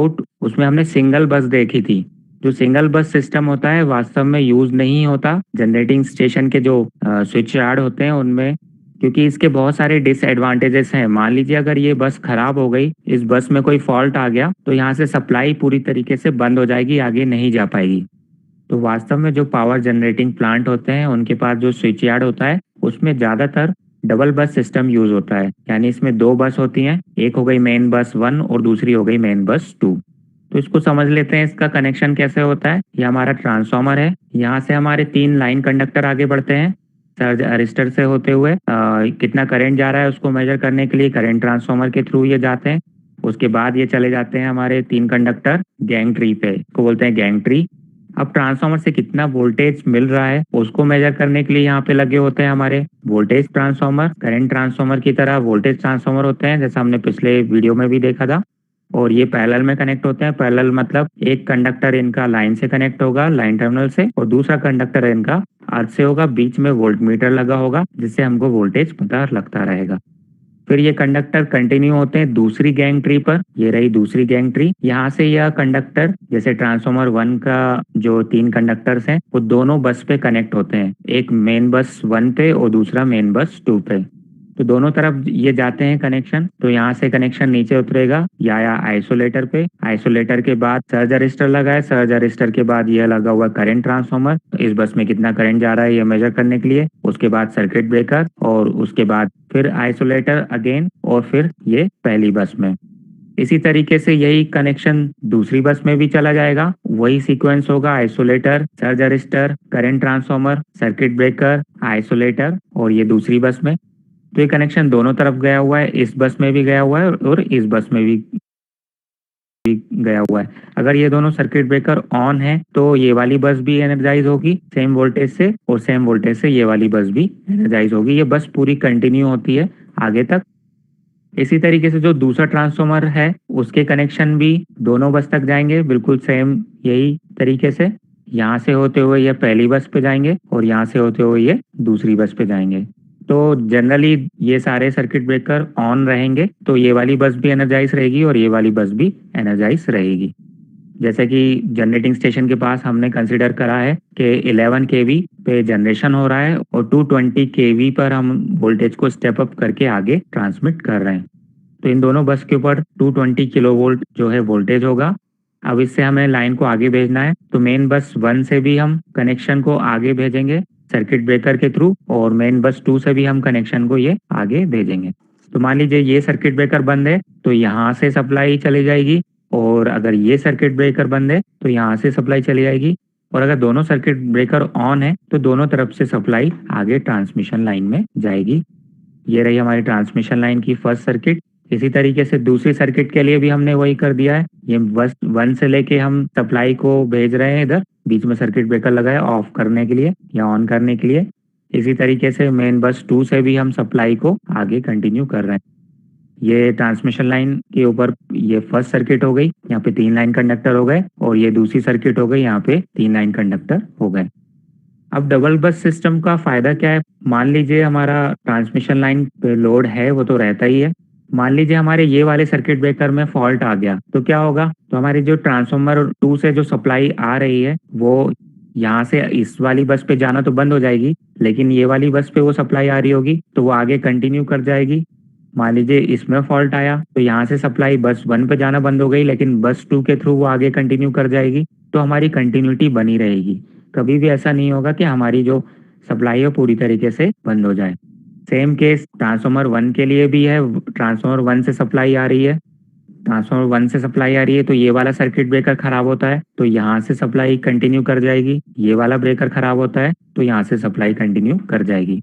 Out उसमें हमने single बस देखी थी। जो सिंगल बस सिस्टम होता है वास्तव में यूज नहीं होता जनरेटिंग स्टेशन के जो स्विच यार्ड होते हैं उनमें, क्योंकि इसके बहुत सारे डिसएडवांटेजेस हैं। मान लीजिए अगर ये बस खराब हो गई, इस बस में कोई फॉल्ट आ गया, तो यहाँ से सप्लाई पूरी तरीके से बंद हो जाएगी, आगे नहीं जा पाएगी। तो वास्तव में जो पावर जनरेटिंग प्लांट होते हैं उनके पास जो स्विच यार्ड होता है उसमें ज़्यादातर डबल बस सिस्टम यूज होता है, यानी इसमें दो बस होती हैं, एक हो गई मेन बस 1 और दूसरी हो गई मेन बस 2। तो इसको समझ लेते हैं, इसका कनेक्शन कैसे होता है। ये हमारा ट्रांसफार्मर है, यहाँ से हमारे 3 लाइन कंडक्टर आगे बढ़ते हैं सर्ज अरिस्टर से होते हुए। कितना करंट जा रहा है उसको मेजर करने के लिए करंट ट्रांसफार्मर के थ्रू ये जाते हैं। उसके बाद ये चले जाते हैं हमारे 3 कंडक्टर गैंग ट्री पे, इसको बोलते हैं गैंग ट्री। अब ट्रांसफार्मर से कितना वोल्टेज मिल रहा है उसको मेजर करने के लिए यहाँ पे लगे होते हैं हमारे वोल्टेज ट्रांसफार्मर। करंट ट्रांसफार्मर की तरह वोल्टेज ट्रांसफार्मर होते हैं, जैसा हमने पिछले वीडियो में भी देखा था। और ये पैरेलल में कनेक्ट होते हैं। पैरेलल मतलब एक कंडक्टर इनका लाइन से कनेक्ट होगा, लाइन टर्मिनल से, और दूसरा कंडक्टर इनका अर्थ से होगा। बीच में वोल्ट मीटर लगा होगा जिससे हमको वोल्टेज पता लगता रहेगा। फिर ये कंडक्टर कंटिन्यू होते हैं दूसरी गैंग ट्री पर। ये रही दूसरी गैंग ट्री। यहाँ से यह कंडक्टर जैसे ट्रांसफार्मर 1 का जो 3 कंडक्टर्स हैं वो दोनों बस पे कनेक्ट होते हैं, एक मेन बस 1 पे और दूसरा मेन बस 2 पे। तो दोनों तरफ ये जाते हैं कनेक्शन। तो यहाँ से कनेक्शन नीचे उतरेगा या आइसोलेटर पे। आइसोलेटर के बाद सर्ज अरिस्टर लगा है, सर्ज अरिस्टर के बाद यह लगा हुआ करंट ट्रांसफार्मर, इस बस में कितना करंट जा रहा है ये मेजर करने के लिए। उसके बाद सर्किट ब्रेकर, और उसके बाद फिर आइसोलेटर अगेन, और फिर ये पहली बस में। इसी तरीके से यही कनेक्शन दूसरी बस में भी चला जाएगा। वही सीक्वेंस होगा, isolator, surge arrester, current transformer, circuit breaker, isolator, और ये दूसरी बस में। तो ये कनेक्शन दोनों तरफ गया हुआ है, इस बस में भी गया हुआ है और इस बस में भी गया हुआ है। अगर ये दोनों सर्किट ब्रेकर ऑन है तो ये वाली बस भी एनर्जाइज होगी सेम वोल्टेज से, और सेम वोल्टेज से ये वाली बस भी एनर्जाइज होगी। ये बस पूरी कंटिन्यू होती है आगे तक। इसी तरीके से जो दूसरा ट्रांसफार्मर है उसके कनेक्शन भी दोनों बस तक जाएंगे, बिल्कुल सेम यही तरीके से। यहाँ से होते हुए ये पहली बस पे जाएंगे और यहाँ से होते हुए ये दूसरी बस पे जाएंगे। तो जनरली ये सारे सर्किट ब्रेकर ऑन रहेंगे तो ये वाली बस भी एनर्जाइज रहेगी और ये वाली बस भी एनर्जाइज रहेगी। जैसे कि जनरेटिंग स्टेशन के पास हमने कंसीडर करा है कि 11 केवी पे जनरेशन हो रहा है और 220 केवी पर हम वोल्टेज को स्टेप अप करके आगे ट्रांसमिट कर रहे हैं। तो इन दोनों बस के ऊपर 220 किलोवोल्ट जो है वोल्टेज होगा। अब इससे हमें लाइन को आगे भेजना है, तो मेन बस 1 से भी हम कनेक्शन को आगे भेजेंगे सर्किट ब्रेकर के थ्रू, और मेन बस 2 से भी हम कनेक्शन को ये आगे भेजेंगे। तो मान लीजिए ये सर्किट ब्रेकर बंद है तो यहाँ से सप्लाई चली जाएगी, और अगर ये सर्किट ब्रेकर बंद है तो यहाँ से सप्लाई चली जाएगी। और अगर दोनों सर्किट ब्रेकर ऑन है तो दोनों तरफ से सप्लाई आगे ट्रांसमिशन लाइन में जाएगी। ये रही हमारी ट्रांसमिशन लाइन की फर्स्ट सर्किट। इसी तरीके से दूसरी सर्किट के लिए भी हमने वही कर दिया है। ये बस 1 से लेके हम सप्लाई को भेज रहे हैं इधर, बीच में सर्किट ब्रेकर लगा है ऑफ करने के लिए या ऑन करने के लिए। इसी तरीके से मेन बस 2 से भी हम सप्लाई को आगे कंटिन्यू कर रहे हैं। ये ट्रांसमिशन लाइन के ऊपर ये फर्स्ट सर्किट हो गई, यहाँ पे 3 लाइन कंडक्टर हो गए, और ये दूसरी सर्किट हो गई, यहाँ पे 3 लाइन कंडक्टर हो गए। अब डबल बस सिस्टम का फायदा क्या है। मान लीजिए हमारा ट्रांसमिशन लाइन पे लोड है वो तो रहता ही है। मान लीजिए हमारे ये वाले सर्किट ब्रेकर में फॉल्ट आ गया तो क्या होगा, तो हमारी जो ट्रांसफार्मर 2 से जो सप्लाई आ रही है वो यहाँ से इस वाली बस पे जाना तो बंद हो जाएगी, लेकिन ये वाली बस पे वो सप्लाई आ रही होगी तो वो आगे कंटिन्यू कर जाएगी। मान लीजिए इसमें फॉल्ट आया तो यहाँ से सप्लाई बस 1 पे जाना बंद हो गई, लेकिन बस 2 के थ्रू वो आगे कंटिन्यू कर जाएगी। तो हमारी कंटिन्यूटी बनी रहेगी। कभी भी ऐसा नहीं होगा कि हमारी जो सप्लाई है पूरी तरीके से बंद हो जाए। सेम केस ट्रांसफार्मर 1 के लिए भी है। ट्रांसफार्मर 1 से सप्लाई आ रही है, ट्रांसफार्मर 1 से सप्लाई आ रही है तो ये वाला सर्किट ब्रेकर खराब होता है तो यहाँ से सप्लाई कंटिन्यू कर जाएगी। ये वाला ब्रेकर खराब होता है तो यहाँ से सप्लाई कंटिन्यू कर जाएगी।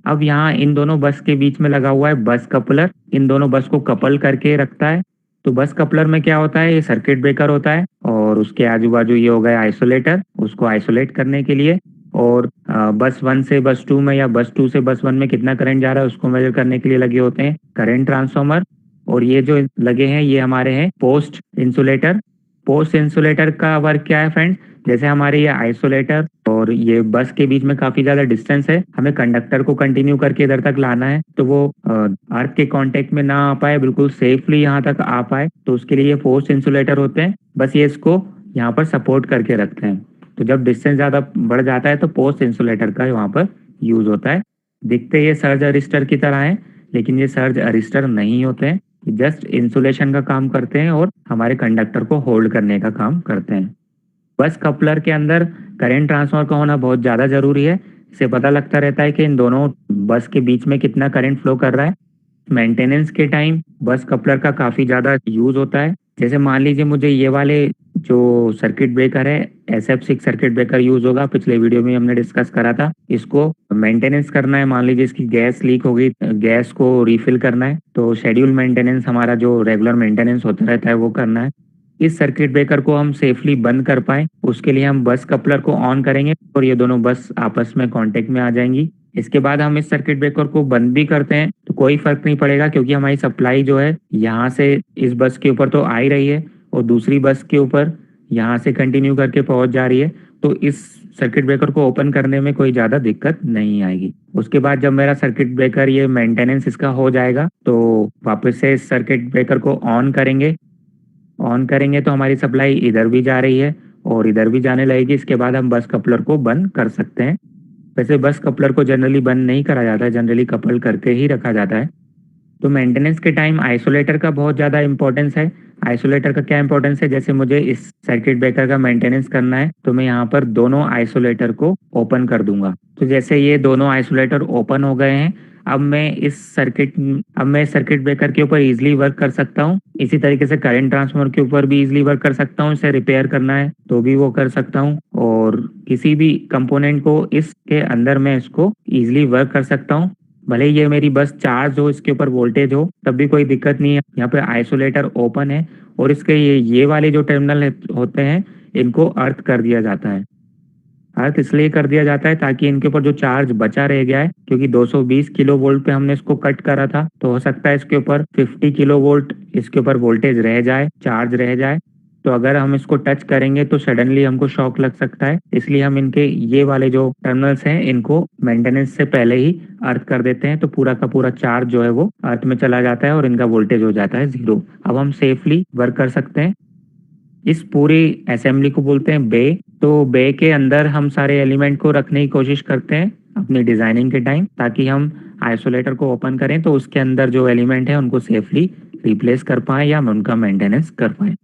अब यहाँ इन दोनों बस के बीच में लगा हुआ है बस कपलर, इन दोनों बस को कपल करके रखता है। तो बस कपलर में क्या होता है, ये सर्किट ब्रेकर होता है और उसके आजू बाजू ये हो गया आइसोलेटर, उसको आइसोलेट करने के लिए। और बस 1 से बस 2 में या बस 2 से बस 1 में कितना करंट जा रहा है उसको मेजर करने के लिए लगे होते हैं करंट ट्रांसफार्मर। और ये जो लगे हैं ये हमारे हैं पोस्ट इंसुलेटर। पोस्ट इंसुलेटर का वर्क क्या है फ्रेंड्स, जैसे हमारे ये आइसोलेटर और ये बस के बीच में काफी ज्यादा डिस्टेंस है, हमें कंडक्टर को कंटिन्यू करके इधर तक लाना है, तो वो अर्थ के कांटेक्ट में ना आ पाए, बिल्कुल सेफली यहाँ तक आ पाए, तो उसके लिए ये फोर्स इंसुलेटर होते हैं। बस ये इसको यहाँ पर सपोर्ट करके रखते हैं। तो जब डिस्टेंस ज्यादा बढ़ जाता है तो पोस्ट इंसुलेटर का वहाँ पर यूज होता है। दिखते ये सर्ज अरिस्टर की तरह है, लेकिन ये सर्ज अरिस्टर नहीं होते हैं, जस्ट इंसुलेशन का काम करते हैं और हमारे कंडक्टर को होल्ड करने का काम करते हैं। बस कपलर के अंदर करंट ट्रांसफर का होना बहुत ज़्यादा ज़रूरी है। इससे पता लगता रहता है कि इन दोनों बस के बीच में कितना करंट फ्लो कर रहा है। मेंटेनेंस के टाइम बस कपलर का काफ़ी ज़्यादा यूज़ होता है। जैसे मान लीजिए मुझे ये वाले जो सर्किट ब्रेकर है, SF6 सर्किट ब्रेकर यूज़ होगा, पिछले वीडियो में हमने डिस्कस करा था। इसको मेंटेनेंस करना है, मान लीजिए इसकी गैस लीक हो गई, गैस को रिफिल करना है, तो शेड्यूल मेंटेनेंस हमारा जो रेगुलर मेंटेनेंस होता रहता है वो करना है। इस सर्किट ब्रेकर को हम सेफली बंद कर पाए उसके लिए हम बस कपलर को ऑन करेंगे और ये दोनों बस आपस में कांटेक्ट में आ जाएंगी। इसके बाद हम इस सर्किट ब्रेकर को बंद भी करते हैं तो कोई फर्क नहीं पड़ेगा, क्योंकि हमारी सप्लाई जो है यहाँ से इस बस के ऊपर तो आ ही रही है और दूसरी बस के ऊपर यहाँ से कंटिन्यू करके पहुंच जा रही है, तो इस सर्किट ब्रेकर को ओपन करने में कोई ज़्यादा दिक्कत नहीं आएगी। उसके बाद जब मेरा सर्किट ब्रेकर ये मेंटेनेंस इसका हो जाएगा तो वापस से इस सर्किट ब्रेकर को ऑन करेंगे। ऑन करेंगे तो हमारी सप्लाई इधर भी जा रही है और इधर भी जाने लगेगी। इसके बाद हम बस कपलर को बंद कर सकते हैं। वैसे बस कपलर को जनरली बंद नहीं करा जाता है, जनरली कपल करके ही रखा जाता है। तो मेंटेनेंस के टाइम आइसोलेटर का बहुत ज़्यादा इंपॉर्टेंस है। आइसोलेटर का क्या इंपॉर्टेंस है, जैसे मुझे इस सर्किट ब्रेकर का मेंटेनेंस करना है तो मैं यहाँ पर दोनों आइसोलेटर को ओपन कर दूंगा। तो जैसे ये दोनों आइसोलेटर ओपन हो गए हैं, अब मैं इस सर्किट ब्रेकर के ऊपर इजीली वर्क कर सकता हूँ। इसी तरीके से करंट ट्रांसफार्मर के ऊपर भी इजीली वर्क कर सकता हूँ। इसे रिपेयर करना है तो भी वो कर सकता हूँ, और किसी भी कंपोनेंट को इसके अंदर मैं इसको इजीली वर्क कर सकता हूँ। भले ही ये मेरी बस चार्ज हो, इसके ऊपर वोल्टेज हो, तब भी कोई दिक्कत नहीं है। यहाँ पे आइसोलेटर ओपन है और इसके ये वाले जो टर्मिनल होते हैं इनको अर्थ कर दिया जाता है। अर्थ इसलिए कर दिया जाता है ताकि इनके ऊपर जो चार्ज बचा रह गया है, क्योंकि 220 किलो वोल्ट पे हमने इसको कट करा था, तो हो सकता है इसके ऊपर 50 किलो वोल्ट इसके ऊपर वोल्टेज रह जाए, चार्ज रह जाए। तो अगर हम इसको टच करेंगे तो सडनली हमको शॉक लग सकता है, इसलिए हम इनके ये वाले जो टर्मिनल्स हैं इनको मेंटेनेंस से पहले ही अर्थ कर देते हैं, तो पूरा का पूरा चार्ज जो है वो अर्थ में चला जाता है और इनका वोल्टेज हो जाता है 0। अब हम सेफली वर्क कर सकते हैं। इस पूरी असेंबली को बोलते हैं बे। तो बे के अंदर हम सारे एलिमेंट को रखने की कोशिश करते हैं अपनी डिजाइनिंग के टाइम, ताकि हम आइसोलेटर को ओपन करें तो उसके अंदर जो एलिमेंट है उनको सेफली रिप्लेस कर पाए या उनका मेंटेनेंस कर पाए।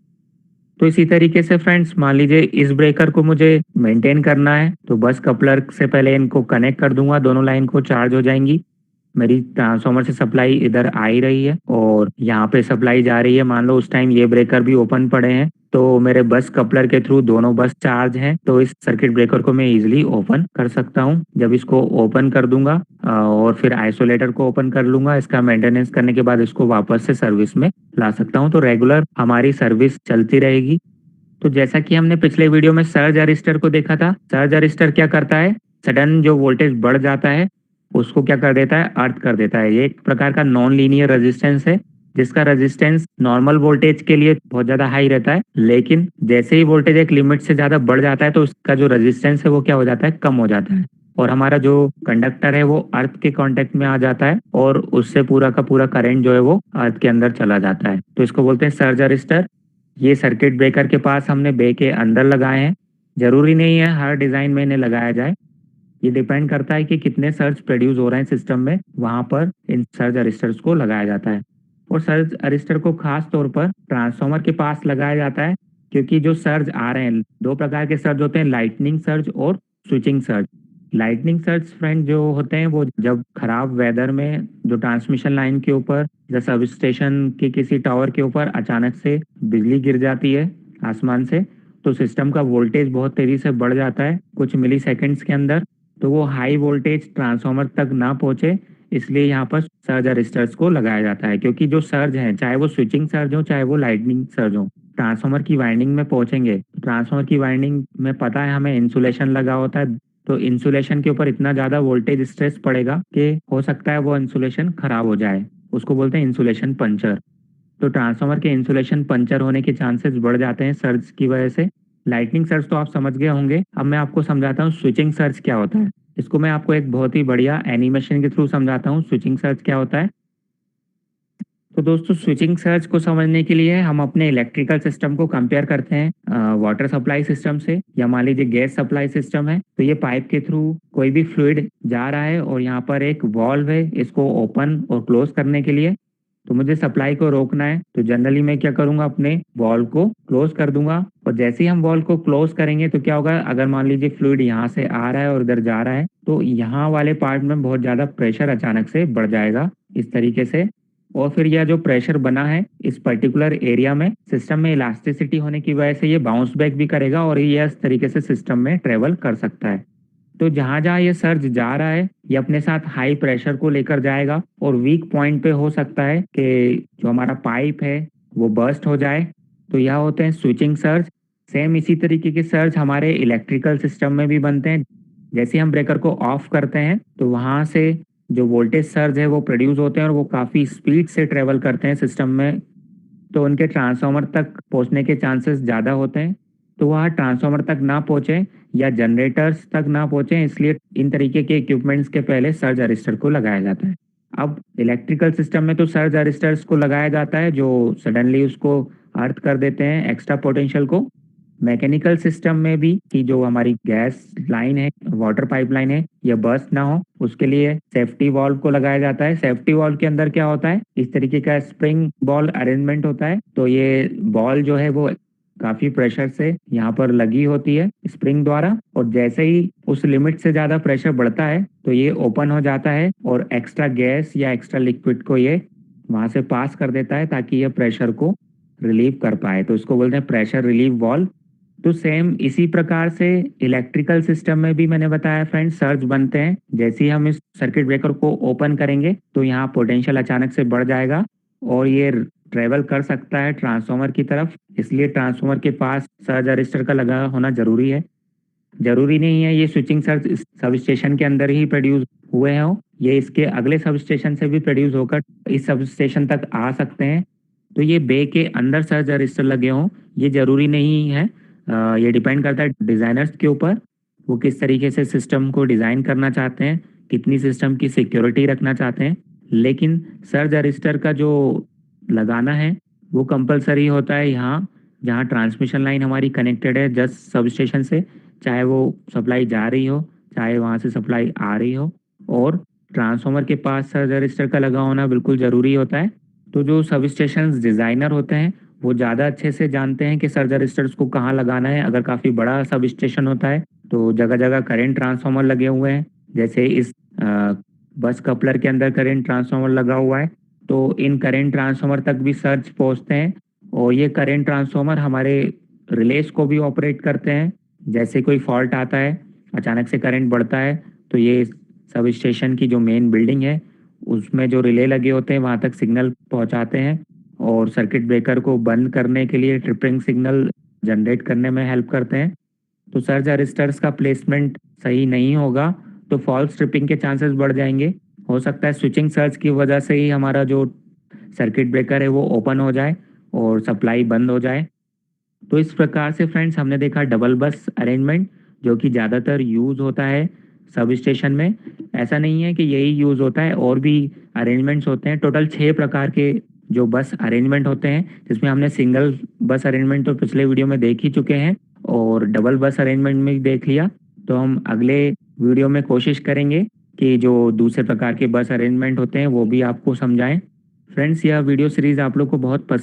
तो इसी तरीके से फ्रेंड्स, मान लीजिए इस ब्रेकर को मुझे मेंटेन करना है तो बस कपलर से पहले इनको कनेक्ट कर दूंगा, दोनों लाइन को चार्ज हो जाएंगी। मेरी ट्रांसफार्मर से सप्लाई इधर आ ही रही है और यहाँ पे सप्लाई जा रही है। मान लो उस टाइम ये ब्रेकर भी ओपन पड़े हैं तो मेरे बस कपलर के थ्रू दोनों बस चार्ज हैं, तो इस सर्किट ब्रेकर को मैं इजीली ओपन कर सकता हूँ। जब इसको ओपन कर दूंगा और फिर आइसोलेटर को ओपन कर लूंगा, इसका मेंटेनेंस करने के बाद इसको वापस से सर्विस में ला सकता हूँ, तो रेगुलर हमारी सर्विस चलती रहेगी। तो जैसा कि हमने पिछले वीडियो में सर्ज अरिस्टर को देखा था, सर्ज अरिस्टर क्या करता है, सडन जो वोल्टेज बढ़ जाता है उसको क्या कर देता है, अर्थ कर देता है। ये एक प्रकार का नॉन लीनियर रेजिस्टेंस है जिसका रेजिस्टेंस नॉर्मल वोल्टेज के लिए बहुत ज्यादा हाई रहता है, लेकिन जैसे ही वोल्टेज एक लिमिट से ज्यादा बढ़ जाता है तो उसका जो रेजिस्टेंस है वो क्या हो जाता है, कम हो जाता है, और हमारा जो कंडक्टर है वो अर्थ के कांटेक्ट में आ जाता है और उससे पूरा का पूरा करंट जो है वो अर्थ के अंदर चला जाता है। तो इसको बोलते हैं सर्ज अरिस्टर। ये सर्किट ब्रेकर के पास हमने बे के अंदर लगाए हैं। जरूरी नहीं है हर डिजाइन में इन्हें लगाया जाए, ये डिपेंड करता है कि कितने सर्ज प्रोड्यूस हो रहे हैं सिस्टम में, वहां पर इन सर्ज अरिस्टर्स को लगाया जाता है। और सर्ज अरिस्टर को खास तौर पर ट्रांसफार्मर के पास लगाया जाता है, क्योंकि जो सर्ज आ रहे हैं, दो प्रकार के सर्ज होते हैं, लाइटनिंग सर्ज और switching surge. Lightning surge friend जो होते हैं वो जब खराब वेदर में जो ट्रांसमिशन लाइन के ऊपर या सब स्टेशन के किसी टावर के ऊपर अचानक से बिजली गिर जाती है आसमान से, तो सिस्टम का वोल्टेज बहुत तेजी से बढ़ जाता है कुछ मिली सेकेंड्स के अंदर, तो वो हाई वोल्टेज ट्रांसफार्मर तक ना पहुंचे, इसलिए यहाँ पर सर्ज अरिस्टर्स को लगाया जाता है। क्योंकि जो सर्ज हैं, चाहे वो स्विचिंग सर्ज हो चाहे वो लाइटनिंग सर्ज हो, ट्रांसफार्मर की वाइंडिंग में पहुंचेंगे। ट्रांसफार्मर की वाइंडिंग में पता है हमें इंसुलेशन लगा होता है, तो इंसुलेशन के ऊपर इतना ज्यादा वोल्टेज स्ट्रेस पड़ेगा कि हो सकता है वो इंसुलेशन खराब हो जाए, उसको बोलते हैं इंसुलेशन पंचर। तो ट्रांसफार्मर के इंसुलेशन पंचर होने के चांसेस बढ़ जाते हैं सर्ज की वजह से। लाइटनिंग सर्च तो आप समझ गए होंगे। अब मैं आपको समझाता हूँ स्विचिंग सर्च क्या होता है। इसको मैं आपको एक बहुत ही बढ़िया एनिमेशन के थ्रू समझाता हूँ स्विचिंग सर्च क्या होता है। तो दोस्तों स्विचिंग सर्च को समझने के लिए हम अपने इलेक्ट्रिकल सिस्टम को कंपेयर करते हैं वाटर सप्लाई सिस्टम से, या मान लीजिए गैस सप्लाई सिस्टम है। तो ये पाइप के थ्रू कोई भी फ्लूइड जा रहा है और यहाँ पर एक वॉल्व है इसको ओपन और क्लोज करने के लिए। तो मुझे सप्लाई को रोकना है तो जनरली मैं क्या करूंगा, अपने वॉल्व को क्लोज कर दूंगा। और जैसे ही हम वॉल्व को क्लोज करेंगे तो क्या होगा, अगर मान लीजिए फ्लूइड यहाँ से आ रहा है और इधर जा रहा है तो यहाँ वाले पार्ट में बहुत ज्यादा प्रेशर अचानक से बढ़ जाएगा इस तरीके से। और फिर यह जो प्रेशर बना है इस पर्टिकुलर एरिया में, सिस्टम में इलास्टिसिटी होने की वजह से ये बाउंस बैक भी करेगा और ये इस तरीके से सिस्टम में ट्रेवल कर सकता है। तो जहां जहां ये सर्ज जा रहा है ये अपने साथ हाई प्रेशर को लेकर जाएगा और वीक पॉइंट पे हो सकता है कि जो हमारा पाइप है वो बर्स्ट हो जाए। तो यह होते हैं स्विचिंग सर्ज। सेम इसी तरीके के सर्ज हमारे इलेक्ट्रिकल सिस्टम में भी बनते हैं। जैसे हम ब्रेकर को ऑफ करते हैं तो वहां से जो वोल्टेज सर्ज है वो प्रोड्यूस होते हैं और वो काफ़ी स्पीड से ट्रेवल करते हैं सिस्टम में। तो उनके ट्रांसफार्मर तक पहुंचने के चांसेस ज़्यादा होते हैं। तो वह ट्रांसफार्मर तक ना पहुंचे या जनरेटर्स तक ना पहुंचे, इसलिए इन तरीके के इक्विपमेंट्स के पहले सर्ज अरिस्टर को लगाया जाता है। अब इलेक्ट्रिकल सिस्टम में तो सर्ज अरिस्टर्स को लगाया जाता है जो सडनली उसको अर्थ कर देते हैं एक्स्ट्रा पोटेंशियल को। मैकेनिकल सिस्टम में भी कि जो हमारी गैस लाइन है, वाटर पाइपलाइन है, ये बर्स्ट ना हो उसके लिए सेफ्टी वॉल्व को लगाया जाता है। सेफ्टी वॉल्व के अंदर क्या होता है, इस तरीके का स्प्रिंग बॉल अरेंजमेंट होता है। तो ये बॉल जो है वो काफी प्रेशर से यहाँ पर लगी होती है स्प्रिंग द्वारा, और जैसे ही उस लिमिट से ज्यादा प्रेशर बढ़ता है तो ये ओपन हो जाता है और एक्स्ट्रा गैस या एक्स्ट्रा लिक्विड को ये वहां से पास कर देता है ताकि ये प्रेशर को रिलीव कर पाए। तो इसको बोलते हैं प्रेशर रिलीव वॉल्व। तो सेम इसी प्रकार से इलेक्ट्रिकल सिस्टम में भी मैंने बताया फ्रेंड्स सर्ज बनते हैं। जैसे ही हम इस सर्किट ब्रेकर को ओपन करेंगे तो यहाँ पोटेंशियल अचानक से बढ़ जाएगा और ये ट्रेवल कर सकता है ट्रांसफार्मर की तरफ, इसलिए ट्रांसफार्मर के पास सर्ज अरिस्टर का लगा होना जरूरी है। जरूरी नहीं है ये स्विचिंग सर्ज सब स्टेशन के अंदर ही प्रोड्यूस हुए हों, ये इसके अगले सब स्टेशन से भी प्रोड्यूस होकर इस सब स्टेशन तक आ सकते हैं। तो ये बे के अंदर सर्ज रजिस्टर लगे हों ये जरूरी नहीं है। ये डिपेंड करता है डिजाइनर्स के ऊपर, वो किस तरीके से सिस्टम को डिजाइन करना चाहते हैं, कितनी सिस्टम की सिक्योरिटी रखना चाहते हैं। लेकिन सर्ज रजिस्टर का जो लगाना है वो कंपलसरी होता है यहाँ जहाँ ट्रांसमिशन लाइन हमारी कनेक्टेड है जस्ट सब स्टेशन से, चाहे वो सप्लाई जा रही हो चाहे वहाँ से सप्लाई आ रही हो। और ट्रांसफार्मर के पास सर्ज रजिस्टर का लगा होना बिल्कुल ज़रूरी होता है। तो जो सब स्टेशन डिज़ाइनर होते हैं वो ज़्यादा अच्छे से जानते हैं कि सर्ज रजिस्टर्स को कहाँ लगाना है। अगर काफ़ी बड़ा सब स्टेशन होता है तो जगह जगह करंट ट्रांसफार्मर लगे हुए हैं, जैसे इस बस कपलर के अंदर करंट ट्रांसफार्मर लगा हुआ है। तो इन करंट ट्रांसफार्मर तक भी सर्ज पहुँचते हैं और ये करंट ट्रांसफार्मर हमारे रिलेस को भी ऑपरेट करते हैं। जैसे कोई फॉल्ट आता है, अचानक से करंट बढ़ता है, तो ये सब स्टेशन की जो मेन बिल्डिंग है उसमें जो रिले लगे होते हैं वहाँ तक सिग्नल पहुँचाते हैं और सर्किट ब्रेकर को बंद करने के लिए ट्रिपिंग सिग्नल जनरेट करने में हेल्प करते हैं। तो सर्ज अरिस्टर्स का प्लेसमेंट सही नहीं होगा तो फॉल्स ट्रिपिंग के चांसेस बढ़ जाएंगे। हो सकता है स्विचिंग सर्ज की वजह से ही हमारा जो सर्किट ब्रेकर है वो ओपन हो जाए और सप्लाई बंद हो जाए। तो इस प्रकार से फ्रेंड्स हमने देखा डबल बस अरेंजमेंट जो कि ज़्यादातर यूज़ होता है सब स्टेशन में। ऐसा नहीं है कि यही यूज़ होता है, और भी अरेंजमेंट्स होते हैं। टोटल 6 प्रकार के जो बस अरेंजमेंट होते हैं, जिसमें हमने सिंगल बस अरेंजमेंट तो पिछले वीडियो में देख ही चुके हैं और डबल बस अरेंजमेंट में भी देख लिया। तो हम अगले वीडियो में कोशिश करेंगे कि जो दूसरे प्रकार के बस अरेंजमेंट होते हैं वो भी आपको समझाएं। फ्रेंड्स यह वीडियो सीरीज आप लोग को बहुत पसंद